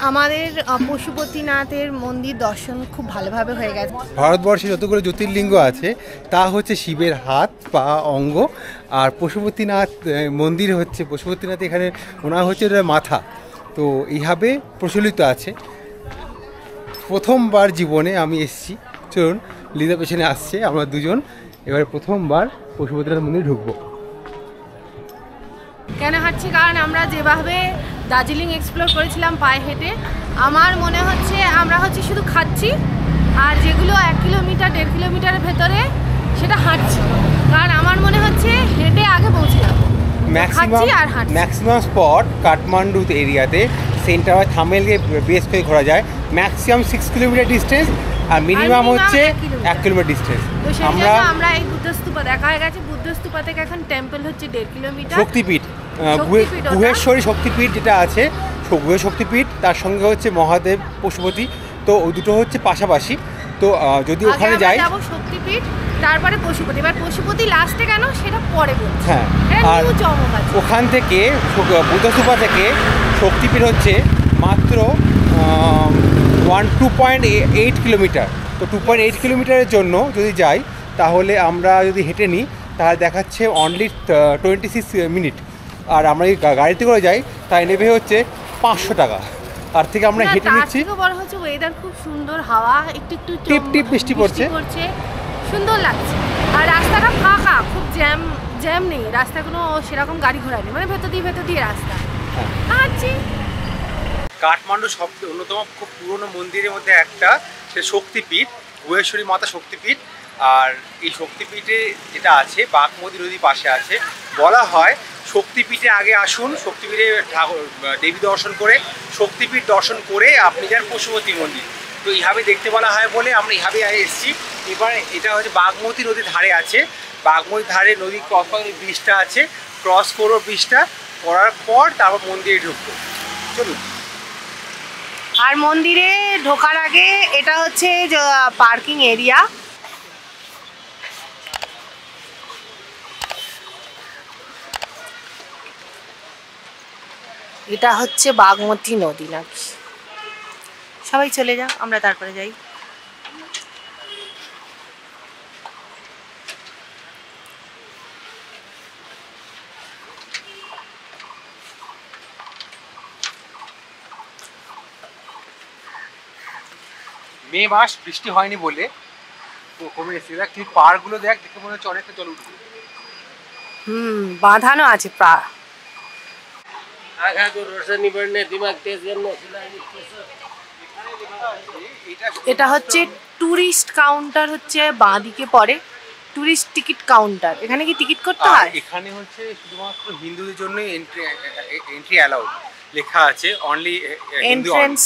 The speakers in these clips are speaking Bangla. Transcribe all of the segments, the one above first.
আমাদের পশুপতিনাথের মন্দির দর্শন খুব ভালোভাবে হয়ে গেছে। ভারতবর্ষে যতগুলো জ্যোতির্লিঙ্গ আছে তা হচ্ছে শিবের হাত, পা, অঙ্গ। আর পশুপতিনাথ মন্দির হচ্ছে, পশুপতিনাথ এখানে ওনার হচ্ছে মাথা। তো এইভাবে প্রচলিত আছে। প্রথমবার জীবনে আমি এসেছি, চলুন লিদা পেছনে আসছে, আমরা দুজন এবার প্রথমবার পশুপতিনাথ মন্দিরে ঢুকবো। কেন হাঁটছি? কারণ আমরা যেভাবে দার্জিলিং এক্সপ্লোর করেছিলাম পায়ে হেঁটে, আমার মনে হচ্ছে আমরা হচ্ছে শুধু খাচ্ছি, আর যেগুলো 1 কিলোমিটার 1.5 কিলোমিটারের ভেতরে সেটা হাঁটছি। কারণ আমার মনে হচ্ছে হেঁটে আগে পৌঁছে যাবো। ম্যাক্সিমাম স্পট কাঠমান্ডু এরিয়াতে সেন্টার হয়, থামেলকে বেস করে ঘোরা যায়। ম্যাক্সিমাম 6 কিলোমিটার ডিস্টেন্স আর মিনিমাম হচ্ছে 1 কিলোমিটার ডিস্টেন্স। আমরা এই বুদ্ধস্তূপা দেখা হয়ে গেছে, বুদ্ধস্তূপা থেকে এখন টেম্পল হচ্ছে 1.5 কিলোমিটার। শক্তিপীঠ, গুহেশ্বরী শক্তিপীঠ যেটা আছে, গুহের শক্তিপীঠ, তার সঙ্গে হচ্ছে মহাদেব পশুপতি। তো ওই দুটো হচ্ছে পাশাপাশি। তো যদি ওখানে যাই শক্তিপীঠ, তারপরে পশুপতি। এবার পশুপতি লাস্টে কেন সেটা পরে বলছি। হ্যাঁ, আর ওখান থেকে বুদ্ধস্তূপা থেকে শক্তিপীঠ হচ্ছে মাত্র 2.8 কিলোমিটার। তো 2.8 কিলোমিটারের জন্য যদি যাই, তাহলে আমরা যদি হেঁটে নিই তাহলে দেখাচ্ছে অনলি 26 মিনিট। আর আমরা যদি গাড়িতে করে যাই তাই নেবে হচ্ছে 500 টাকা। আর থেকে আমরা হেঁটে নিচ্ছি। বড় হচ্ছে ওয়েদার খুব সুন্দর, হাওয়া একটু একটু টিপ টিপ বৃষ্টি পড়ছে, সুন্দর লাগছে। আর রাস্তাটা ফাঁকা, খুব জ্যাম নেই, রাস্তা কোনো সেরকম গাড়ি ঘোড়া নেই, মানে ভেতর দিয়ে রাস্তা। কাঠমান্ডু সবচেয়ে অন্যতম খুব পুরনো মন্দিরের মধ্যে একটা, সে শক্তিপীঠ, গুহেশ্বরী মাতা শক্তিপীঠ। আর এই শক্তিপীঠে যেটা আছে, বাগমতী নদীর পাশে আছে। বলা হয় শক্তিপীঠে আগে আসুন, শক্তিপীঠে দেবী দর্শন করে, শক্তিপীঠ দর্শন করে আপনি যান পশুপতি মন্দির। তো এইভাবে দেখতে বলা হয় বলে আমরা এইভাবে এসেছি। এবার এটা হচ্ছে বাগমতী নদীর ধারে আছে, বাগমতীর ধারে নদীর ব্রিজটা আছে, ক্রস করবো ব্রিজটা, করার পর তারপর মন্দিরে ঢুকবো। চলুন। আর মন্দিরে ঢোকার আগে এটা হচ্ছে পার্কিং এরিয়া। এটা হচ্ছে বাগমতী নদী নাকি। সবাই চলে যাও, আমরা তারপরে যাই। মে মাস, বৃষ্টি হয়নি বলে তো কমে এসেছে। দেখ তুই পাড়গুলো দেখ, দেখে মনে হচ্ছে অনেকটা জল উঠবে। বাঁধানো আছে পা। এটা হচ্ছে টুরিস্ট কাউন্টার, হচ্ছে বাঁদিকে পড়ে টুরিস্ট টিকিট কাউন্টার। এখানে কি টিকিট করতে হয়? এখানে হচ্ছে শুধুমাত্র হিন্দুদের জন্য এন্ট্রি অ্যালাউড লেখা আছে, only entrance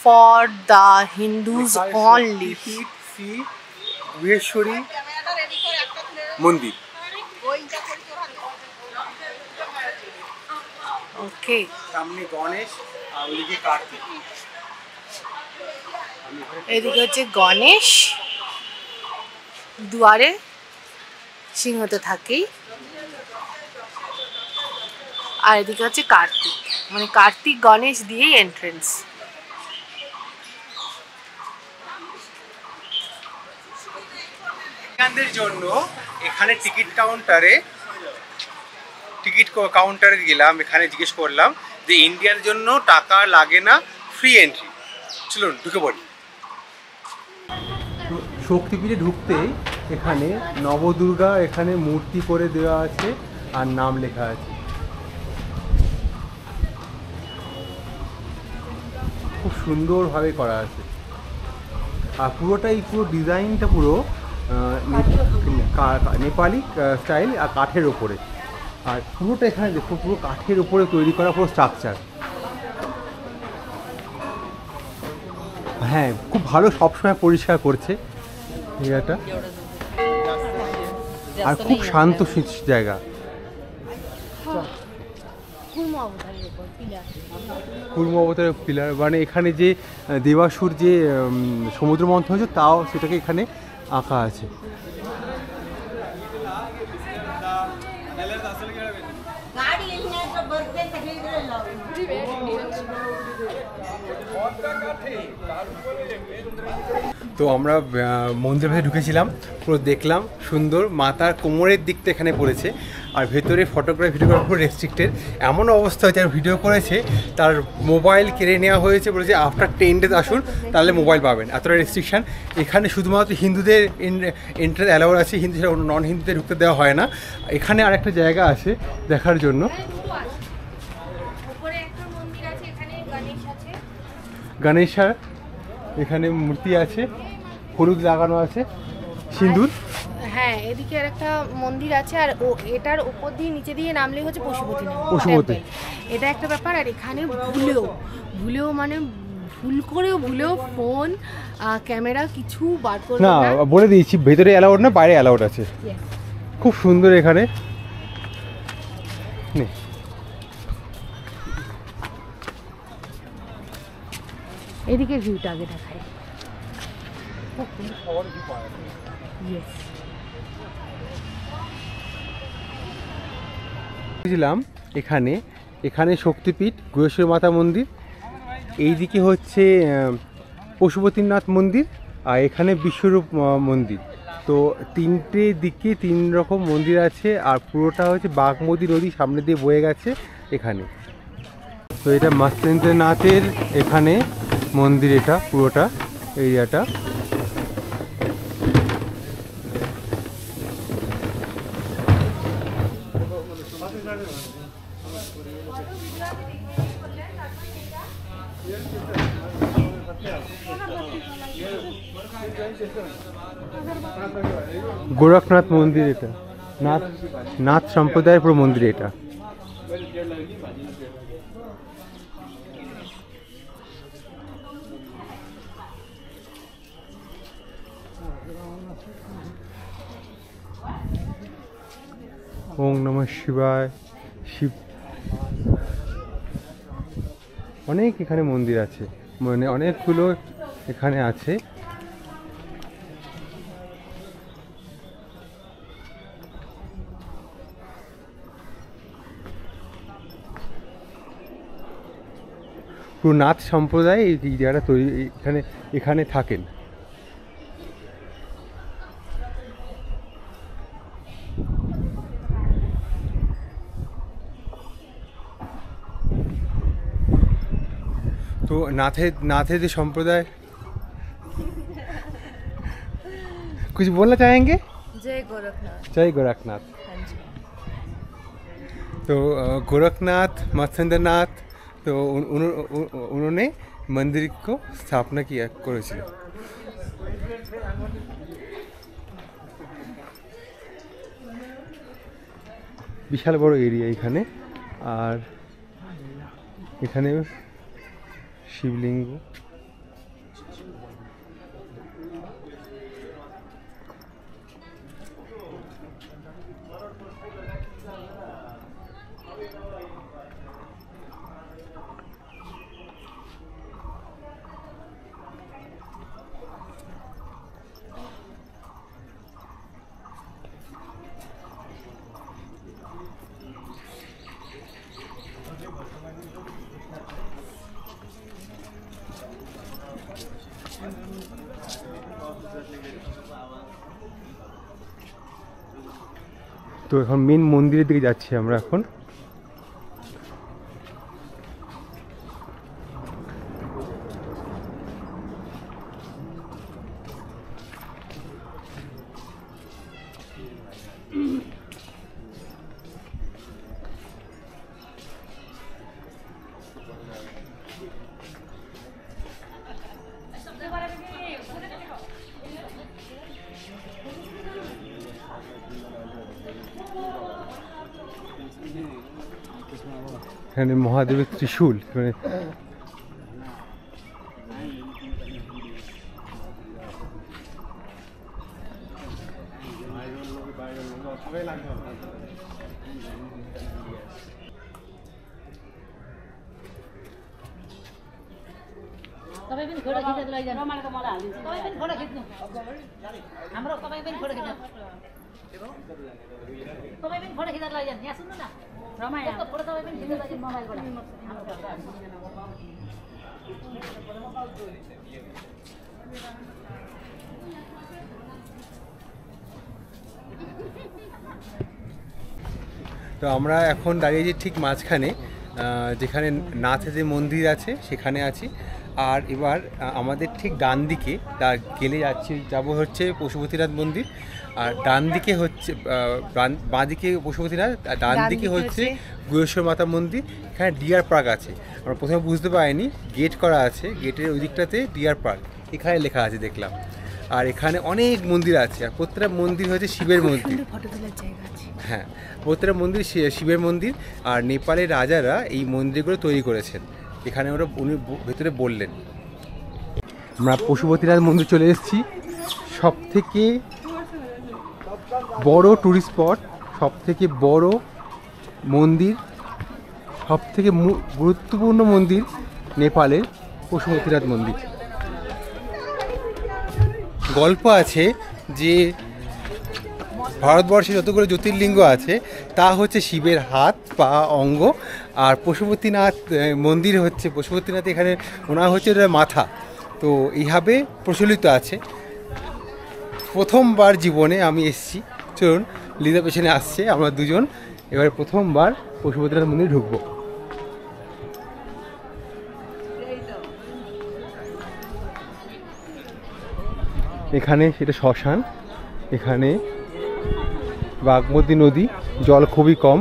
for the Hindus only. Shri Guheshwari মন্দির। ওকে, সামনে গণেশ আর ওইদিকে কার্তিক। এদিকে হচ্ছে গণেশ, দুয়ারে সিংহ তো থাকেই। আর এদিকে হচ্ছে কার্তিক, মানে কার্তিক গণেশ দিয়েই এন্ট্রেন্স। এখানদের জন্য এখানে টিকিট কাউন্টারে গেলাম, এখানে জিজ্ঞেস করলাম যে ইন্ডিয়ার জন্য টাকা লাগে না, ফ্রি এন্ট্রি। চলুন ঢুকে পড়ি। শক্তিপীঠে ঢুকতেই এখানে নবদুর্গা এখানে মূর্তি করে দেওয়া আছে আর নাম লেখা আছে। খুব সুন্দরভাবে করা আছে। আর পুরোটাই, পুরো ডিজাইনটা পুরো নেপালি স্টাইল আর কাঠের ওপরে। আর পুরোটা এখানে দেখো, পুরো কাঠের ওপরে তৈরি করা পুরো স্ট্রাকচার। হ্যাঁ, খুব ভালো, সবসময় পরিষ্কার করছে জায়গাটা। আর খুব শান্ত জায়গা। কুর্ম অবতারের পিলার, মানে এখানে যে দেবাসুর যে সমুদ্র মন্থন হয়েছে তাও সেটাকে এখানে আঁকা আছে। তো আমরা মন্দিরের ভেতরে ঢুকেছিলাম, পুরো দেখলাম সুন্দর, মাতার কোমরের দিকটা এখানে পড়েছে, আর ভেতরে ফটোগ্রাফি ভিডিওগ্রাফি পুরো রেস্ট্রিক্টেড। এমন অবস্থা হয়েছে, আর ভিডিও করেছে তার মোবাইল কেড়ে নেওয়া হয়েছে, বলেছে আফটার 10 days আসুন তাহলে মোবাইল পাবেন, এতটা রেস্ট্রিকশান। এখানে শুধুমাত্র হিন্দুদের এন্ট্রি অ্যালাউড আছে, হিন্দু ছাড়া নন হিন্দুদের ঢুকতে দেওয়া হয় না। এখানে আর একটা জায়গা আছে দেখার জন্য, গণেশার এখানে মূর্তি আছে, হলুদ লাগানো আছে, সিঁদুর। হ্যাঁ, এদিকে আর একটা মন্দির আছে, আর এটার উপর দিয়ে নিচে দিয়ে নামলেই হচ্ছে পশুপতি। এটা একটা ব্যাপার। আর এখানে ভুলেও মানে ভুলেও ফোন ক্যামেরা কিছু বার করবে না, বলে দিয়েছি ভেতরে অ্যালাউড না, বাইরে অ্যালাউড আছে। খুব সুন্দর এখানে। এদিকে ভিউটা আগে দেখায়। এখানে শক্তিপীঠ, গুহেশ্বরী মাতা মন্দির, এইদিকে হচ্ছে পশুপতিনাথ মন্দির, আর এখানে বিশ্বরূপ মন্দির। তো তিনটে দিকে 3 রকম মন্দির আছে, আর পুরোটা হচ্ছে বাগমতী নদী সামনে দিয়ে বয়ে গেছে এখানে। তো এটা মৎস্যেন্দ্রনাথের এখানে মন্দির, এটা পুরোটা এরিয়াটা। গোরখনাথ মন্দির, এটা নাথ সম্প্রদায়ের পুরো মন্দির এটা। ওম নমঃ শিবায়। শিব অনেক এখানে মন্দির আছে, মানে অনেকগুলো এখানে আছে। পুরো নাথ সম্প্রদায় এই জায়গাটা তৈরি, এখানে থাকেন। तो नाथे संप्रदाय कुछ बोलना चाहेंगे? जय गोरखनाथ। जय गोरखनाथ। तो गोरखनाथ मत्स्येंद्रनाथ, तो उन्होंने मंदिर को स्थापना किया করেছিল। বিশাল বড় এরিয়া এখানে, আর এখানে শিবলিঙ্গ। তো এখন মেন মন্দিরের দিকে যাচ্ছি আমরা এখন। এখানে মহাদেবের ত্রিশূল, মানে तपाईं पनि फोटो खिचेर लैजानु रमाइलो मलाई हालिदिन्छु तपाईं पनि फोटो खिच्नु हाम्रो तपाईं पनि फोटो खिच्नु तपाईं पनि फोटो खिचेर लैजानु यहाँ सुन्नु न रमाइलो फोटो तपाईं पनि खिचेर लैजानु मोबाइलबाट हाम्रो তো আমরা এখন দাঁড়িয়েছি ঠিক মাঝখানে, যেখানে নাথের মন্দির আছে সেখানে আছি। আর এবার আমাদের ঠিক ডান দিকে গেলে যাবো হচ্ছে পশুপতিনাথ মন্দির, আর ডান দিকে হচ্ছে বাঁ দিকে পশুপতিনাথ, আর ডান দিকে হচ্ছে গুহেশ্বর মাতা মন্দির। এখানে ডিয়ার পার্ক আছে। আমরা প্রথমে বুঝতে পারিনি, গেট করা আছে, গেটের ওই দিকটাতে ডিয়ার পার্ক এখানে লেখা আছে দেখলাম। আর এখানে অনেক মন্দির আছে, আর প্রত্যেকটা মন্দির হচ্ছে শিবের মন্দির। হ্যাঁ, প্রত্যেকটা মন্দির শিবের মন্দির। আর নেপালের রাজারা এই মন্দিরগুলো তৈরি করেছেন, এখানে ওরা উনি ভেতরে বললেন। আমরা পশুপতিনাথ মন্দির চলে এসেছি, সব থেকে বড় টুরিস্ট স্পট, সব থেকে বড় মন্দির, সব থেকে গুরুত্বপূর্ণ মন্দির নেপালের পশুপতিনাথ মন্দির। গল্প আছে যে ভারতবর্ষে যতগুলো জ্যোতির্লিঙ্গ আছে তা হচ্ছে শিবের হাত, পা, অঙ্গ। আর পশুপতিনাথ মন্দির হচ্ছে, পশুপতিনাথ এখানে ওনার হচ্ছে মাথা। তো এইভাবে প্রচলিত আছে। প্রথমবার জীবনে আমি এসেছি, চলুন লিদা পেছনে আসছে, আমরা দুজন এবারে প্রথমবার পশুপতিনাথ মন্দিরে ঢুকবো। এখানে সেটা শ্মশান, এখানে বাগমতী নদী, জল খুবই কম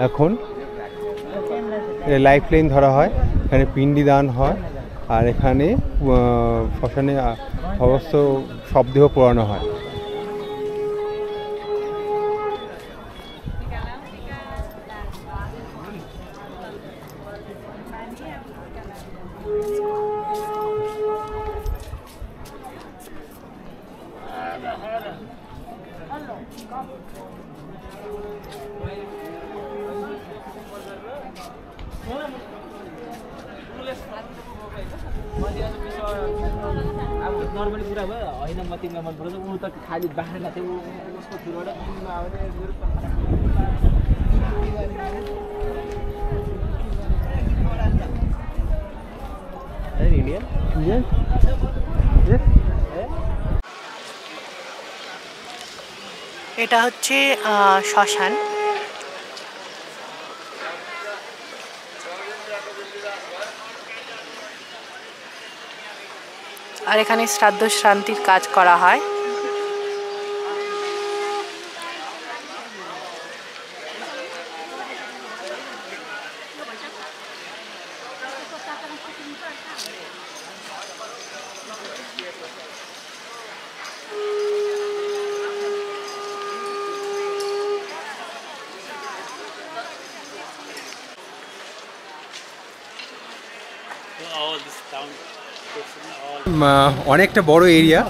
এখন। লাইফ লাইন ধরা হয়, এখানে পিণ্ডি দান হয়, আর এখানে শ্মশানে অবশ্য শবদেহ পোড়ানো হয়। नर्मली कुरा भयो होइन, म तिमीलाई मन पर्छ, ऊ त खालि बाख्रा थियो, उसको थ्रुबाट এটা হচ্ছে শ্মশান। আর এখানে শ্রাদ্ধ শান্তির কাজ করা হয়। অনেকটা বড় এরিয়া,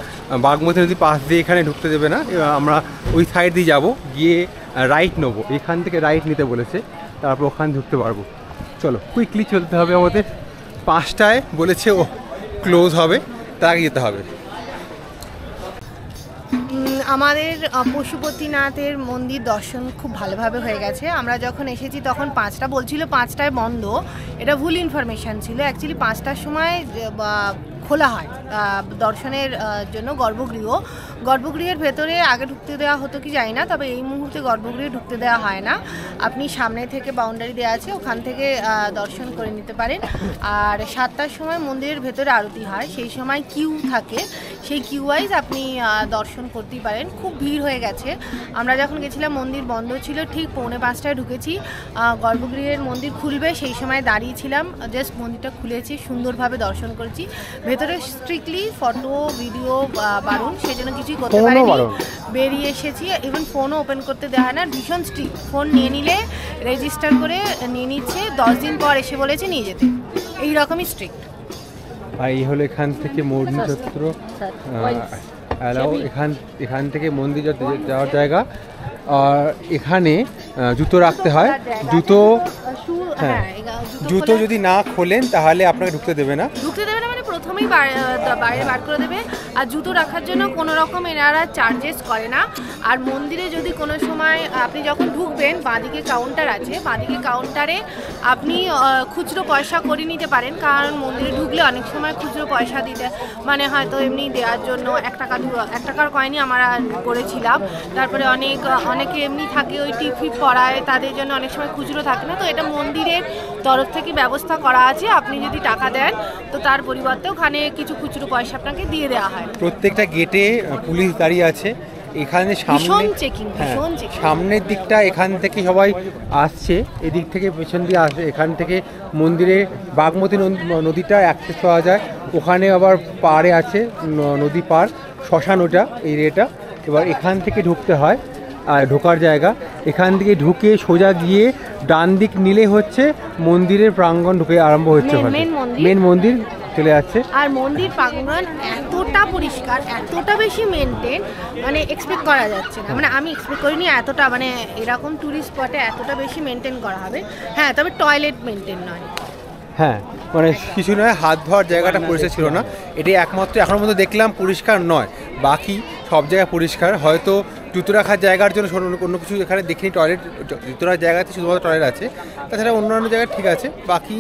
বাগমতী নদী পাশ দিয়ে এখানে ঢুকতে দেবে না। আমরা ওই সাইড দিয়ে যাব, গিয়ে রাইট নেবো, এখান থেকে রাইট নিতে বলেছে, তারপর ওখানে ঢুকতে পারবো। চলো কুইকলি চলতে হবে আমাদের, 5টায় বলেছে ও ক্লোজ হবে, তার আগে যেতে হবে। আমাদের পশুপতিনাথের মন্দির দর্শন খুব ভালোভাবে হয়ে গেছে। আমরা যখন এসেছি তখন 5টা বলছিল, 5টায় বন্ধ, এটা ভুল ইনফরমেশান ছিল। অ্যাকচুয়ালি 5টার সময় খোলা হয় দর্শনের জন্য গর্ভগৃহের ভেতরে আগে ঢুকতে দেওয়া হতো কি জানি না, তবে এই মুহূর্তে গর্ভগৃহে ঢুকতে দেওয়া হয় না। আপনি সামনে থেকে বাউন্ডারি দেওয়া আছে, ওখান থেকে দর্শন করে নিতে পারেন। আর 7টার সময় মন্দিরের ভেতরে আরতি হয়, সেই সময় কিউ থাকে, সেই কিউ ওয়াইজ আপনি দর্শন করতেই পারেন। খুব ভিড় হয়ে গেছে। আমরা যখন গেছিলাম মন্দির বন্ধ ছিল, ঠিক 4:45টায় ঢুকেছি। গর্ভগৃহের মন্দির খুলবে সেই সময় দাঁড়িয়েছিলাম, জাস্ট মন্দিরটা খুলেছি, সুন্দরভাবে দর্শন করেছি। ভেতরে স্ট্রিক্টলি ফটো ভিডিও বারণ, সেই জন্য কিছুই করতে পারিনি, বেরিয়ে এসেছি। ইভেন ফোনও ওপেন করতে দেওয়া হয় না, ভীষণ স্ট্রিক্ট। ফোন নিয়ে নিলে রেজিস্টার করে নিয়ে নিচ্ছে, 10 দিন পর এসে বলেছে নিয়ে যেতে, এইরকমই স্ট্রিক্ট। আর এই হলো এখান থেকে মন্দির যত্র এখান থেকে মন্দির যাওয়ার জায়গা। আর এখানে জুতো রাখতে হয়, জুতো যদি না খোলেন তাহলে আপনাকে ঢুকতে দেবে না। মানে প্রথমেই বাইরে বার করে দেবে। আর জুতো রাখার জন্য কোনো রকম এনারা চার্জেস করে না। আর মন্দিরে যদি কোনো সময় আপনি যখন ঢুকবেন, বাঁদিকে কাউন্টার আছে, বাঁদিকে কাউন্টারে আপনি খুচরো পয়সা করে নিতে পারেন, কারণ মন্দিরে ঢুকলে অনেক সময় খুচরো পয়সা দিতে মানে হয়তো এমনি দেওয়ার জন্য 1 টাকার কয়েনই আমরা করেছিলাম। তারপরে অনেকে এমনি থাকে ওই টিপ পড়ায়, তাদের জন্য অনেক সময় খুচরো থাকে না। তো এটা মন্দিরের তরফ থেকে ব্যবস্থা করা আছে, আপনি যদি টাকা দেন তো তার পরিবর্তে ওখানে কিছু খুচরো পয়সা আপনাকে দিয়ে দেওয়া হয়। প্রত্যেকটা গেটে পুলিশ দাঁড়িয়ে আছে। এখানে সামনের দিকটা এখান থেকে সবাই আসছে, এদিক থেকে পেছন দিয়ে আসে। এখান থেকে মন্দিরে বাগমতী নদীটা অ্যাক্সেস পাওয়া যায়। ওখানে আবার পাড়ে আছে নদী পার, শ্মশান ওটা এরিয়াটা। এবার এখান থেকে ঢুকতে হয়, আর ঢোকার জায়গা এখান থেকে ঢুকে সোজা গিয়ে ডান দিক নিলে হচ্ছে মন্দিরের প্রাঙ্গণ ঢুকে আরম্ভ হচ্ছে, মেন মন্দির চলে যাচ্ছে। আর মন্দির প্রাঙ্গণ এতটা পরিষ্কার, এতটা বেশি মেনটেন, মানে এক্সপেক্ট করা যাচ্ছে না। মানে আমি এক্সপেক্ট করিনি এতটা, মানে এরকম ট্যুরিস্ট স্পটে এতটা বেশি মেনটেন করা হবে। হ্যাঁ, তবে টয়লেট মেনটেন নয়। হ্যাঁ, মানে কিছু নয়, হাত ধোয়ার জায়গাটা পরিষ্কার ছিল না। এটাই একমাত্র এখনো মধ্যে দেখলাম পরিষ্কার নয়, বাকি সব জায়গা পরিষ্কার। হয়তো জুতো রাখার জায়গার জন্য অন্য কিছু এখানে দেখিনি, টয়লেট জুতো রাখার জায়গাতে শুধুমাত্র টয়লেট আছে, তাছাড়া অন্যান্য জায়গায় ঠিক আছে, বাকি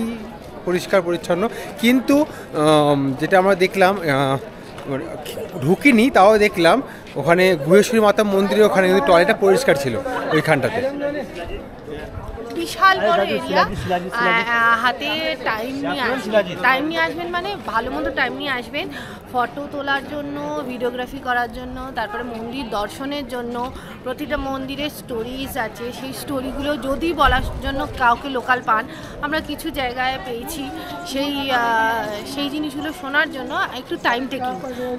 পরিষ্কার পরিচ্ছন্ন। কিন্তু যেটা আমরা দেখলাম, ঢুকিনি তাও দেখলাম ওখানে গুহেশ্বরী মাতা মন্দিরে ওখানে কিন্তু টয়লেটটা পরিষ্কার ছিল ওইখানটাতে। বিশাল বড় এরিয়া, হাতে টাইম নিয়ে আসবেন, মানে ভালো মতো টাইম নিয়ে আসবেন ফটো তোলার জন্য, ভিডিওগ্রাফি করার জন্য, তারপরে মন্দির দর্শনের জন্য। প্রতিটা মন্দিরের স্টোরিজ আছে, সেই স্টোরিগুলো যদি বলার জন্য কাউকে লোকাল পান, আমরা কিছু জায়গায় পেয়েছি, সেই জিনিসগুলো শোনার জন্য একটু টাইম টেকিং।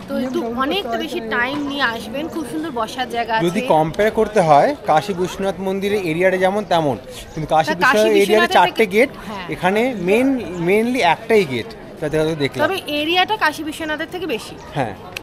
তো একটু অনেকটা বেশি টাইম নিয়ে আসবেন, খুব সুন্দর বসার জায়গা আছে। যদি কম্পেয়ার করতে হয় কাশী বিশ্বনাথ মন্দিরের এরিয়াটা যেমন তেমন, কিন্তু কাশী বিশ্বনাথ এরিয়াতে 4টে গেট, এখানে মেনলি একটাই গেট, যাতে দেখলাম। তবে এরিয়াটা কাশী বিশ্বনাথের থেকে বেশি। হ্যাঁ।